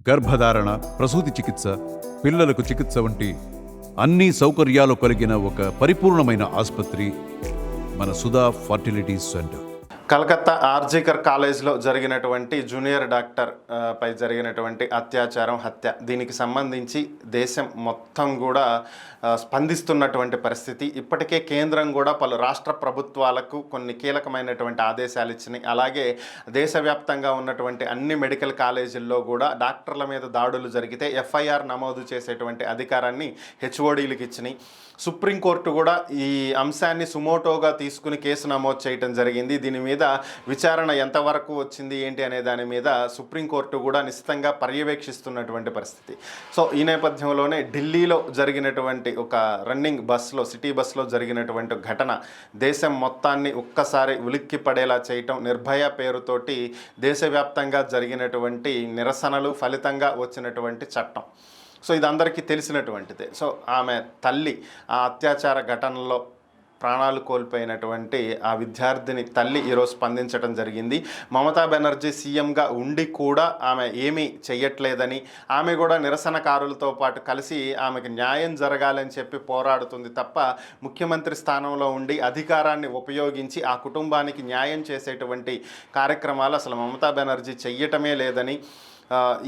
గర్భధారణ, ప్రసూతి చికిత్స, పిల్లలకు చికిత్స వంటి అన్ని సౌకర్యాలు కలిగిన ఒక పరిపూర్ణమైన ఆసుపత్రి మన సుధా ఫర్టిలిటీ సెంటర్. కలకత్తా ఆర్జికర్ కాలేజ్లో జరిగినటువంటి జూనియర్ డాక్టర్ పై జరిగినటువంటి అత్యాచారం, హత్య, దీనికి సంబంధించి దేశం మొత్తం కూడా స్పందిస్తున్నటువంటి పరిస్థితి. ఇప్పటికే కేంద్రం కూడా పలు రాష్ట్ర ప్రభుత్వాలకు కొన్ని కీలకమైనటువంటి ఆదేశాలు ఇచ్చినాయి. అలాగే దేశవ్యాప్తంగా ఉన్నటువంటి అన్ని మెడికల్ కాలేజీల్లో కూడా డాక్టర్ల మీద దాడులు జరిగితే ఎఫ్ఐఆర్ నమోదు చేసేటువంటి అధికారాన్ని హెచ్ఓడీలకు ఇచ్చినాయి. సుప్రీంకోర్టు కూడా ఈ అంశాన్ని సుమోటోగా తీసుకుని కేసు నమోదు చేయడం జరిగింది. దీని మీద విచారణ ఎంతవరకు వచ్చింది ఏంటి అనే దాని మీద సుప్రీంకోర్టు కూడా నిశ్చితంగా పర్యవేక్షిస్తున్నటువంటి పరిస్థితి. సో ఈ నేపథ్యంలోనే ఢిల్లీలో జరిగినటువంటి ఒక రన్నింగ్ బస్లో, సిటీ బస్లో జరిగినటువంటి ఘటన దేశం మొత్తాన్ని ఒక్కసారి ఉలిక్కి పడేలా చేయటం, నిర్భయ పేరుతోటి దేశవ్యాప్తంగా జరిగినటువంటి నిరసనలు ఫలితంగా వచ్చినటువంటి చట్టం. సో ఇది అందరికీ తెలిసినటువంటిదే. సో ఆమె తల్లి ఆ అత్యాచార ఘటనలో ప్రాణాలు కోల్పోయినటువంటి ఆ విద్యార్థిని తల్లి ఈరోజు స్పందించడం జరిగింది. మమతా బెనర్జీ సీఎంగా ఉండి కూడా ఆమె ఏమీ చెయ్యట్లేదని, ఆమె కూడా నిరసనకారులతో పాటు కలిసి ఆమెకు న్యాయం జరగాలని చెప్పి పోరాడుతుంది తప్ప ముఖ్యమంత్రి స్థానంలో ఉండి అధికారాన్ని ఉపయోగించి ఆ కుటుంబానికి న్యాయం చేసేటువంటి కార్యక్రమాలు అసలు మమతా బెనర్జీ చెయ్యటమే లేదని,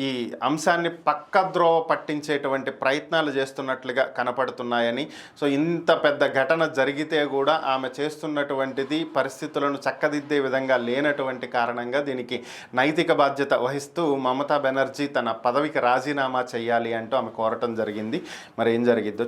ఈ అంశాన్ని పక్కద్రోవ పట్టించేటువంటి ప్రయత్నాలు చేస్తున్నట్లుగా కనపడుతున్నాయని, సో ఇంత పెద్ద ఘటన జరిగితే కూడా ఆమె చేస్తున్నటువంటిది పరిస్థితులను చక్కదిద్దే విధంగా లేనటువంటి కారణంగా దీనికి నైతిక బాధ్యత వహిస్తూ మమతా బెనర్జీ తన పదవికి రాజీనామా చేయాలి అంటూ ఆమె కోరటం జరిగింది. మరి ఏం జరిగిద్దో